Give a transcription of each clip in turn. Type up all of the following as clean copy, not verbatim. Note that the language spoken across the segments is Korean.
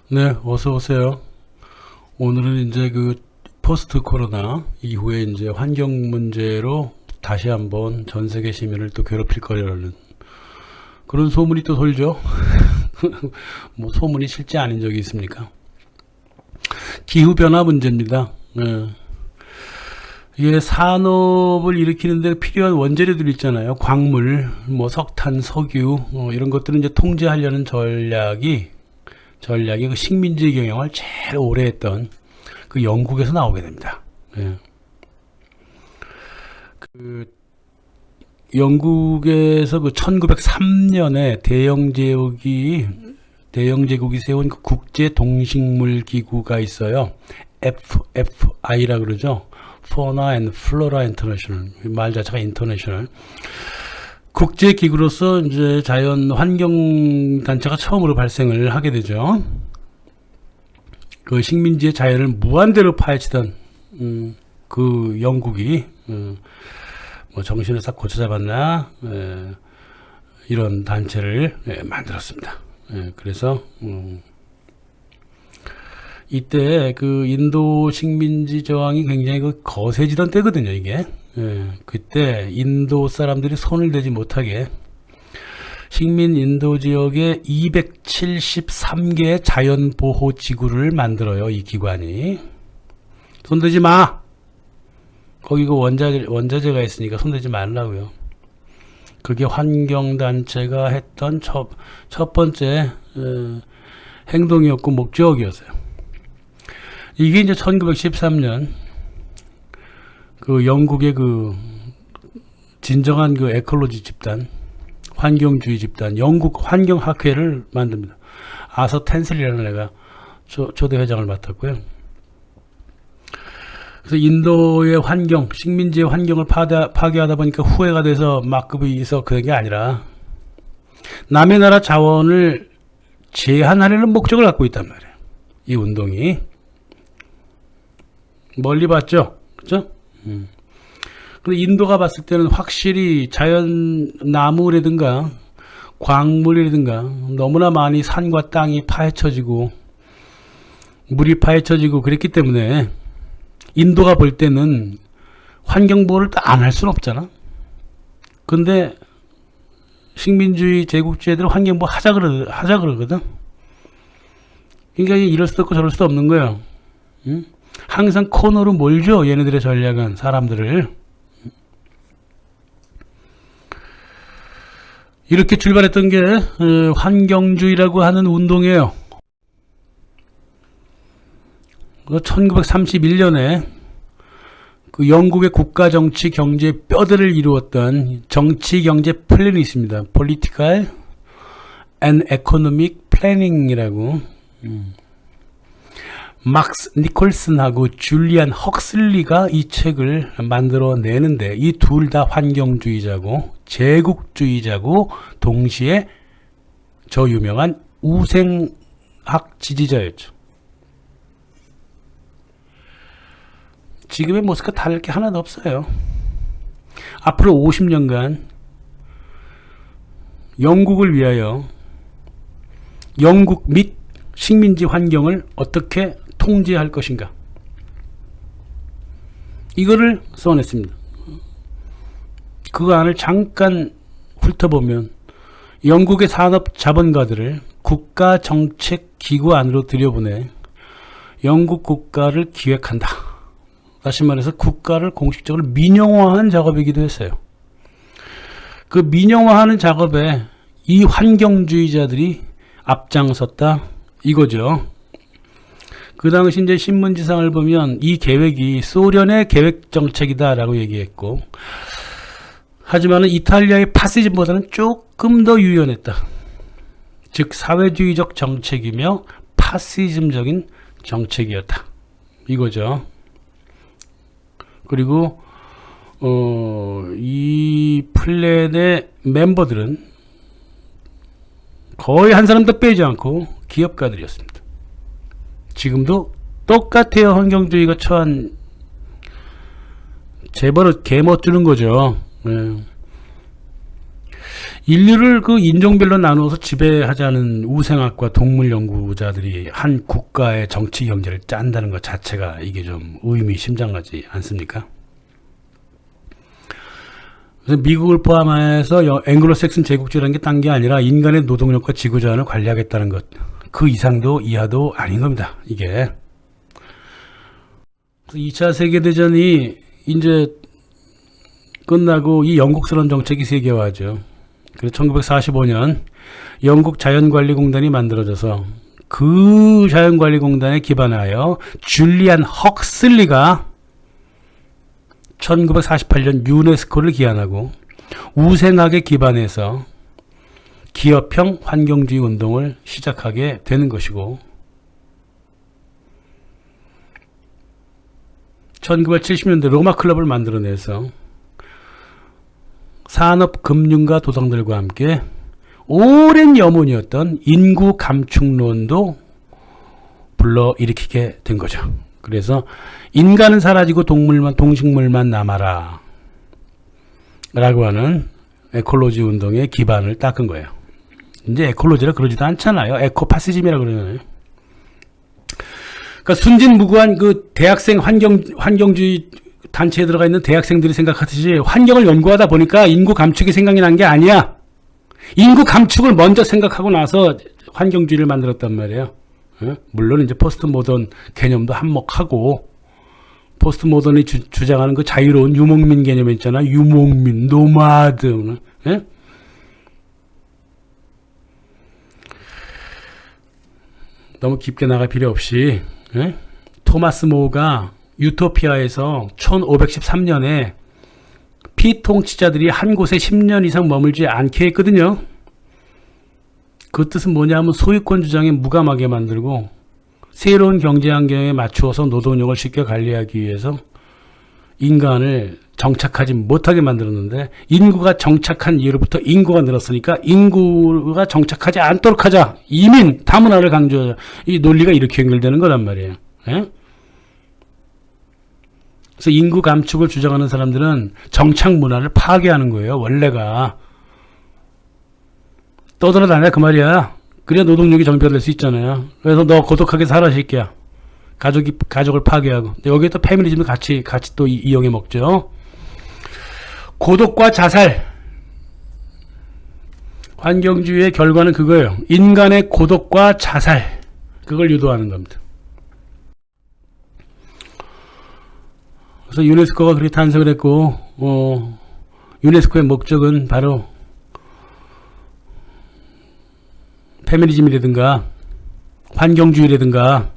네, 어서 오세요. 오늘은 이제 그 포스트 코로나 이후에 이제 환경 문제로 다시 한번 전 세계 시민을 또 괴롭힐 거라는 그런 소문이 또 돌죠. 뭐 소문이 실제 아닌 적이 있습니까? 기후 변화 문제입니다. 이게 산업을 일으키는데 필요한 원재료들 있잖아요. 광물, 뭐 석탄, 석유, 이런 것들은 이제 통제하려는 전략이 그 식민지 경영을 제일 오래 했던 그 영국에서 나오게 됩니다. 예. 그 영국에서 그 1903년에 대영 제국이 세운 그 국제 동식물 기구가 있어요. FFI라 그러죠. Fauna and Flora International. 말 자체가 인터내셔널. 국제 기구로서 이제 자연 환경 단체가 처음으로 발생을 하게 되죠. 그 식민지의 자연을 무한대로 파헤치던 그 영국이 뭐 정신을 싹 고쳐잡았나 이런 단체를 만들었습니다. 그래서 이때 그 인도 식민지 저항이 굉장히 그 거세지던 때거든요, 이게. 그때 인도 사람들이 손을 대지 못하게 식민 인도 지역에 273개의 자연보호지구를 만들어요, 이 기관이. 손대지 마! 거기 그 원자재가 있으니까 손대지 말라고요. 그게 환경단체가 했던 첫 번째 행동이었고 목적이었어요. 이게 이제 1913년 그 영국의 그 진정한 그 에콜로지 집단, 환경주의 집단, 영국 환경학회를 만듭니다. 아서 텐슬이라는 애가 초대 회장을 맡았고요. 그래서 인도의 환경, 식민지의 환경을 파괴하다 보니까 후회가 돼서 막급이서 그런 게 아니라 남의 나라 자원을 제한하려는 목적을 갖고 있단 말이에요. 이 운동이. 멀리 봤죠? 그죠? 근데 인도가 봤을 때는 확실히 자연 나무라든가 광물이라든가 너무나 많이 산과 땅이 파헤쳐지고 물이 파헤쳐지고 그랬기 때문에 인도가 볼 때는 환경보호를 안 할 수는 없잖아. 근데 식민주의 제국주의들은 환경보호 하자 그러거든. 그러니까 이럴 수도 없고 저럴 수도 없는 거예요. 응? 항상 코너로 몰죠. 얘네들의 전략은 사람들을. 이렇게 출발했던 게 환경주의라고 하는 운동이에요. 1931년에 그 영국의 국가 정치 경제 뼈대를 이루었던 정치 경제 플랜이 있습니다. Political and Economic Planning이라고. 막스 니콜슨하고 줄리안 헉슬리가 이 책을 만들어 내는데 이 둘 다 환경주의자고 제국주의자고 동시에 저 유명한 우생학 지지자였죠. 지금의 모습과 다를 게 하나도 없어요. 앞으로 50년간 영국을 위하여 영국 및 식민지 환경을 어떻게 통제할 것인가, 이거를 써냈습니다. 그 안을 잠깐 훑어보면 영국의 산업 자본가들을 국가정책기구 안으로 들여보내 영국 국가를 기획한다. 다시 말해서 국가를 공식적으로 민영화한 작업이기도 했어요. 그 민영화하는 작업에 이 환경주의자들이 앞장섰다 이거죠. 그 당시 이제 신문지상을 보면 이 계획이 소련의 계획 정책이다라고 얘기했고, 하지만은 이탈리아의 파시즘보다는 조금 더 유연했다. 즉 사회주의적 정책이며 파시즘적인 정책이었다 이거죠. 그리고 이 플랜의 멤버들은 거의 한 사람도 빼지 않고 기업가들이었습니다. 지금도 똑같아요. 환경주의가 처한 재벌을 개멋주는 거죠. 인류를 그 인종별로 나누어서 지배하자는 우생학과 동물 연구자들이 한 국가의 정치 경제를 짠다는 것 자체가 이게 좀 의미심장하지 않습니까? 그래서 미국을 포함해서 앵글로색슨 제국주의라는 게 딴 게 아니라 인간의 노동력과 지구자원을 관리하겠다는 것. 그 이상도 이하도 아닌 겁니다. 이게. 2차 세계대전이 이제 끝나고 이 영국스러운 정책이 세계화하죠. 그래서 1945년 영국 자연관리공단이 만들어져서 그 자연관리공단에 기반하여 줄리안 헉슬리가 1948년 유네스코를 기한하고 우생학에 기반해서 기업형 환경주의 운동을 시작하게 되는 것이고 1970년대 로마 클럽을 만들어내서 산업, 금융가 도성들과 함께 오랜 염원이었던 인구 감축론도 불러일으키게 된 거죠. 그래서 인간은 사라지고 동식물만 남아라 라고 하는 에콜로지 운동의 기반을 닦은 거예요. 이제 에콜로지라 그러지도 않잖아요. 에코파시즘이라 그러잖아요. 그러니까 순진무구한 그 대학생 환경주의 단체에 들어가 있는 대학생들이 생각하듯이 환경을 연구하다 보니까 인구 감축이 생각이 난 게 아니야. 인구 감축을 먼저 생각하고 나서 환경주의를 만들었단 말이에요. 물론 이제 포스트 모던 개념도 한몫하고 포스트 모던이 주장하는 그 자유로운 유목민 개념 있잖아. 유목민, 노마드. 너무 깊게 나갈 필요 없이 토마스 모가 유토피아에서 1513년에 피통치자들이 한 곳에 10년 이상 머물지 않게 했거든요. 그 뜻은 뭐냐면 소유권 주장에 무감하게 만들고 새로운 경제 환경에 맞추어서 노동력을 쉽게 관리하기 위해서 인간을 정착하지 못하게 만들었는데 인구가 정착한 이후로부터 인구가 늘었으니까 인구가 정착하지 않도록 하자. 이민, 다문화를 강조하자. 이 논리가 이렇게 연결되는 거란 말이에요. 예? 그래서 인구 감축을 주장하는 사람들은 정착 문화를 파괴하는 거예요. 원래가. 떠들어다녀 그 말이야. 그래야 노동력이 정비될 수 있잖아요. 그래서 너 고독하게 살아 새끼야. 가족을 파괴하고. 여기에 또 페미니즘을 같이 또 이용해 먹죠. 고독과 자살. 환경주의의 결과는 그거예요. 인간의 고독과 자살. 그걸 유도하는 겁니다. 그래서 유네스코가 그렇게 탄생을 했고, 유네스코의 목적은 바로 페미니즘이라든가 환경주의라든가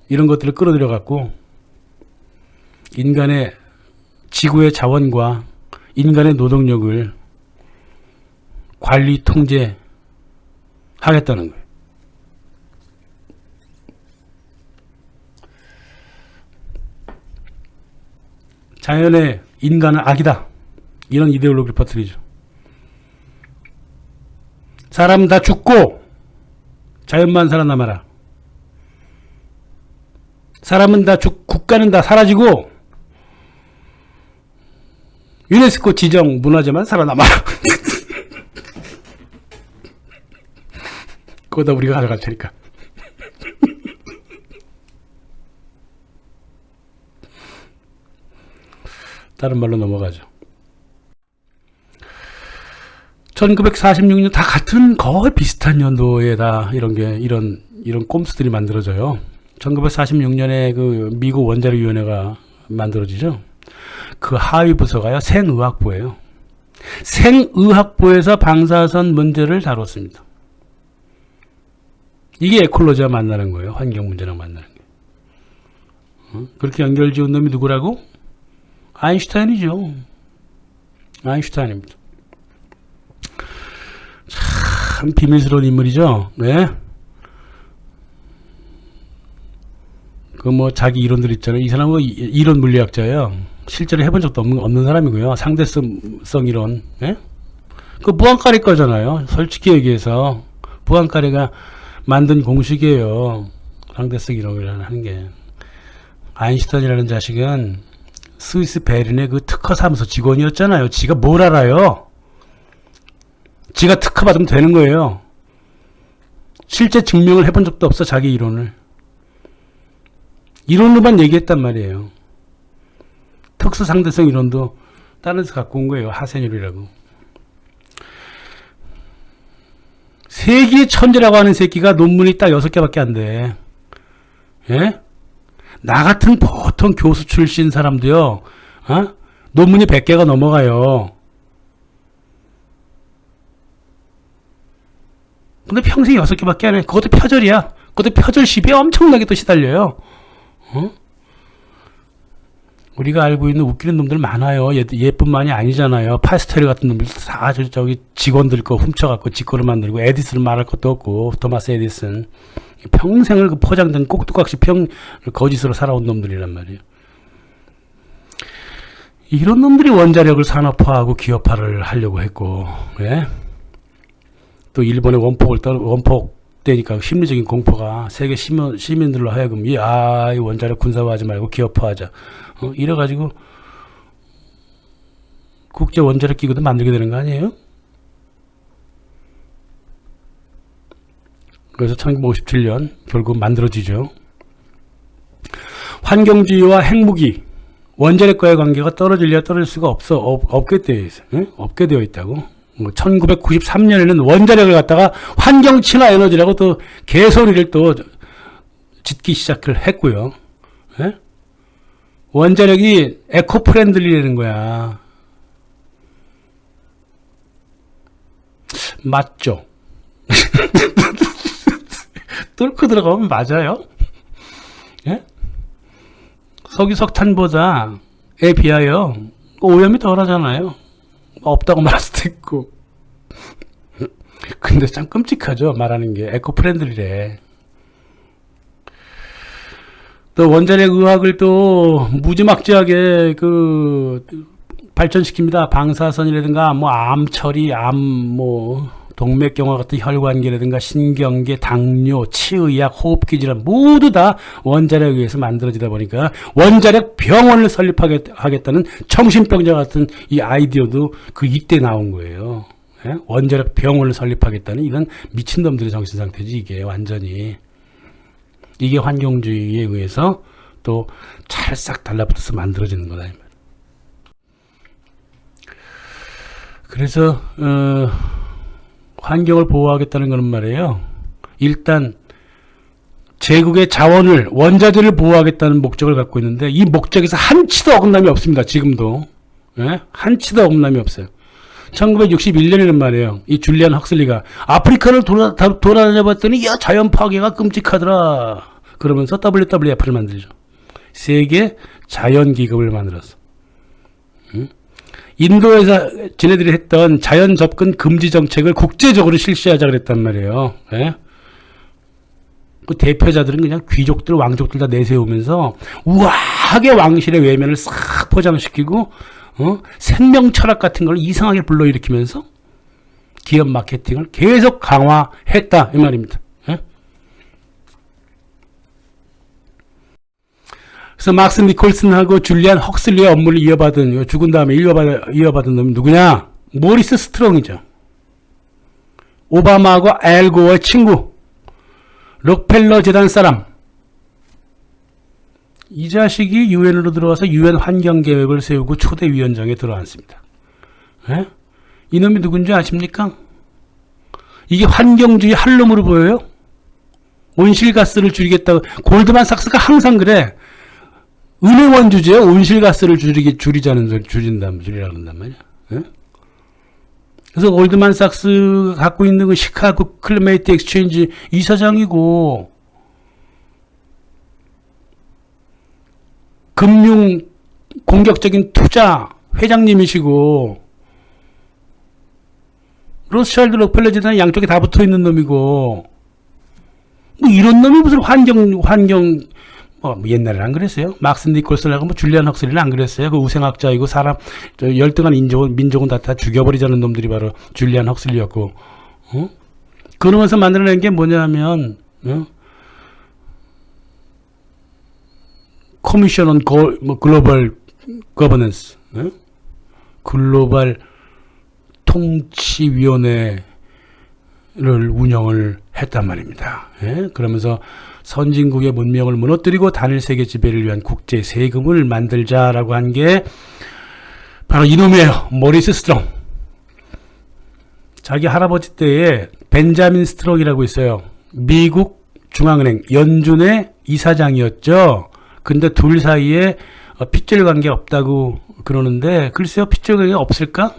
이런 것들을 끌어들여 갖고 인간의 지구의 자원과 인간의 노동력을 관리 통제하겠다는 거예요. 자연의 인간은 악이다. 이런 이데올로기를 퍼뜨리죠. 사람은 다 죽고 자연만 살아남아라. 사람은 다 국가는 다 사라지고 유네스코 지정 문화재만 살아남아라. 그거 다 우리가 가져갈 테니까. 다른 말로 넘어가죠. 1946년 다 같은 거의 비슷한 연도에 다 이런 꼼수들이 만들어져요. 1946년에 그 미국 원자력위원회가 만들어지죠. 그 하위 부서가요, 생의학부예요. 생의학부에서 방사선 문제를 다뤘습니다. 이게 에콜로지와 만나는 거예요. 환경 문제랑 만나는 거예요. 그렇게 연결 지은 놈이 누구라고? 아인슈타인이죠. 아인슈타인입니다. 참 비밀스러운 인물이죠. 네. 그 뭐 자기 이론들 있잖아요. 이 사람은 이론 물리학자예요. 실제로 해본 적도 없는 사람이고요. 상대성 이론. 네? 그 부안카레 거잖아요. 솔직히 얘기해서 부안카레가 만든 공식이에요. 상대성 이론이라는 하는 게. 아인슈타인이라는 자식은 스위스 베른의 그 특허 사무소 직원이었잖아요. 지가 뭘 알아요? 지가 특허 받으면 되는 거예요. 실제 증명을 해본 적도 없어, 자기 이론을. 이론으로만 얘기했단 말이에요. 특수상대성 이론도 다른 데서 갖고 온 거예요. 하세뇨리라고. 세계의 천재라고 하는 새끼가 논문이 딱 6개밖에 안 돼. 예? 나 같은 보통 교수 출신 사람도요, 논문이 100개가 넘어가요. 근데 평생 6개밖에 안 해. 그것도 표절이야. 그것도 표절 시비에 엄청나게 또 시달려요. 우리가 알고 있는 웃기는 놈들 많아요. 얘뿐만이 아니잖아요. 파스텔 같은 놈들 다 저기 직원들 거 훔쳐갖고 지 거를 만들고, 에디슨은 말할 것도 없고, 토마스 에디슨. 평생을 그 포장된 꼭두각시 거짓으로 살아온 놈들이란 말이에요. 이런 놈들이 원자력을 산업화하고 기업화를 하려고 했고, 예? 또 일본의 원폭 되니까 심리적인 공포가 세계 시민들로 하여금 이 원자력 군사화하지 말고 기업화하자. 이래가지고 국제 원자력 기구도 만들게 되는 거 아니에요? 그래서 1957년 결국 만들어지죠. 환경주의와 핵무기, 원자력과의 관계가 떨어질 수가 없게 되어 있다고. 1993년에는 원자력을 갖다가 환경 친화 에너지라고 또 개소리를 또 짓기 시작을 했고요. 예? 원자력이 에코 프렌들리라는 거야. 맞죠? 뚫고 들어가면 맞아요. 예? 석탄보다에 비하여 오염이 덜하잖아요. 없다고 말할 수도 있고. 근데 참 끔찍하죠, 말하는 게. 에코 프렌들리래. 또 원자력 의학을 또 무지막지하게 발전시킵니다. 방사선이라든가 암 처리, 동맥경화 같은 혈관계라든가 신경계, 당뇨, 치의학, 호흡기 질환 모두 다 원자력에 의해서 만들어지다 보니까 원자력 병원을 설립하겠다는 정신병자 같은 이 아이디어도 이때 나온 거예요. 예? 원자력 병원을 설립하겠다는 이런 미친놈들의 정신상태지, 이게 완전히. 이게 환경주의에 의해서 또 찰싹 달라붙어서 만들어지는 거다. 그래서 환경을 보호하겠다는 것은 말이에요. 일단 제국의 자원을, 원자재를 보호하겠다는 목적을 갖고 있는데 이 목적에서 한치도 어긋남이 없습니다. 지금도. 예? 한치도 어긋남이 없어요. 1961년에는 말이에요. 이 줄리안 헉슬리가 아프리카를 돌아다녀 봤더니 야, 자연 파괴가 끔찍하더라. 그러면서 WWF를 만들죠. 세계 자연 기금을 만들었어. 인도에서 지네들이 했던 자연 접근 금지 정책을 국제적으로 실시하자 그랬단 말이에요. 예? 그 대표자들은 그냥 귀족들, 왕족들 다 내세우면서 우아하게 왕실의 외면을 싹 포장시키고, 생명 철학 같은 걸 이상하게 불러일으키면서 기업 마케팅을 계속 강화했다, 이 말입니다. 예? 그래서 막스 니콜슨하고 줄리안 헉슬리의 업무를 죽은 다음에 이어받은 놈이 누구냐? 모리스 스트롱이죠. 오바마하고 알 고어의 친구, 록펠러 재단 사람. 이 자식이 유엔으로 들어와서 유엔 환경계획을 세우고 초대위원장에 들어앉습니다. 예? 이놈이 누군지 아십니까? 이게 환경주의 할놈으로 보여요? 온실가스를 줄이겠다고. 골드만삭스가 항상 그래. 은행원 주제에 온실가스를 줄이라고 한단 말이야. 예? 그래서 골드만삭스 갖고 있는 그 시카고 클리메이트 엑스체인지 이사장이고, 금융 공격적인 투자 회장님이시고, 로스차일드 록펠러 재단 양쪽에 다 붙어 있는 놈이고, 뭐 이런 놈이 무슨 옛날에는 안 그랬어요. 막스 니콜슨하고 줄리안 헉슬리는 안 그랬어요. 그 우생학자이고 열등한 민족은 다 죽여버리자는 놈들이 바로 줄리안 헉슬리였고, 그러면서 만들어낸 게 뭐냐면, 커미션 온 글로벌 거버넌스, 글로벌 통치위원회를 운영을 했단 말입니다. 그러면서 선진국의 문명을 무너뜨리고 단일 세계 지배를 위한 국제 세금을 만들자라고 한 게 바로 이놈이에요. 모리스 스트롱. 자기 할아버지 때에 벤자민 스트롱이라고 있어요. 미국 중앙은행 연준의 이사장이었죠. 근데 둘 사이에 핏줄 관계 없다고 그러는데 글쎄요, 핏줄 관계 없을까?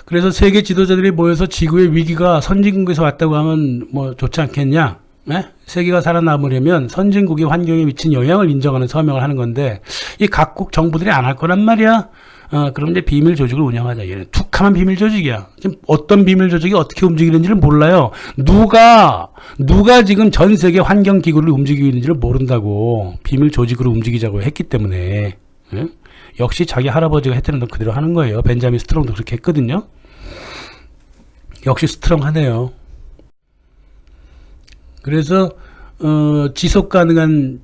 그래서 세계 지도자들이 모여서 지구의 위기가 선진국에서 왔다고 하면 뭐 좋지 않겠냐? 세계가 살아남으려면 선진국이 환경에 미친 영향을 인정하는 서명을 하는 건데 이 각국 정부들이 안 할 거란 말이야. 그럼 이제 비밀 조직을 운영하자. 얘는 툭하면 비밀 조직이야. 지금 어떤 비밀 조직이 어떻게 움직이는지를 몰라요. 누가 지금 전 세계 환경 기구를 움직이고 있는지를 모른다고 비밀 조직으로 움직이자고 했기 때문에 역시 자기 할아버지가 했다는 건 그대로 하는 거예요. 벤자민 스트롱도 그렇게 했거든요. 역시 스트롱하네요. 그래서 지속 가능한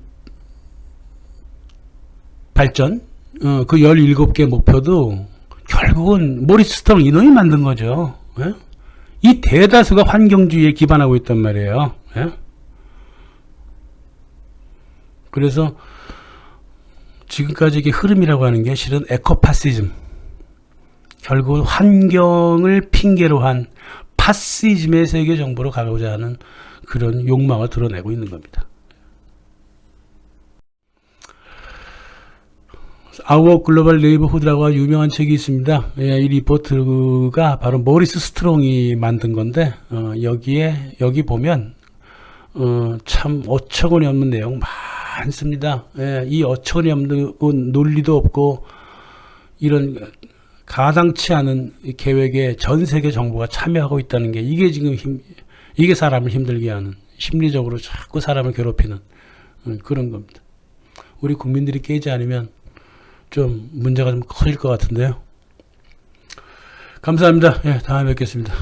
발전 그 17개 목표도 결국은 모리스 스트롱 이놈이 만든 거죠. 이 대다수가 환경주의에 기반하고 있단 말이에요. 그래서 지금까지 이게 흐름이라고 하는 게 실은 에코파시즘, 결국은 환경을 핑계로 한 파시즘의 세계 정부로 가고자 하는 그런 욕망을 드러내고 있는 겁니다. Our Global Neighborhood라고 유명한 책이 있습니다. 이 리포트가 바로 모리스 스트롱이 만든 건데 여기 보면 참 5천 원이 없는 내용 많습니다. 이 5천 원이 없는 논리도 없고 이런 가당치 않은 계획에 전 세계 정부가 참여하고 있다는 게 이게 지금 이게 사람을 힘들게 하는, 심리적으로 자꾸 사람을 괴롭히는 그런 겁니다. 우리 국민들이 깨지 않으면 좀 문제가 좀 커질 것 같은데요. 감사합니다. 다음에 뵙겠습니다.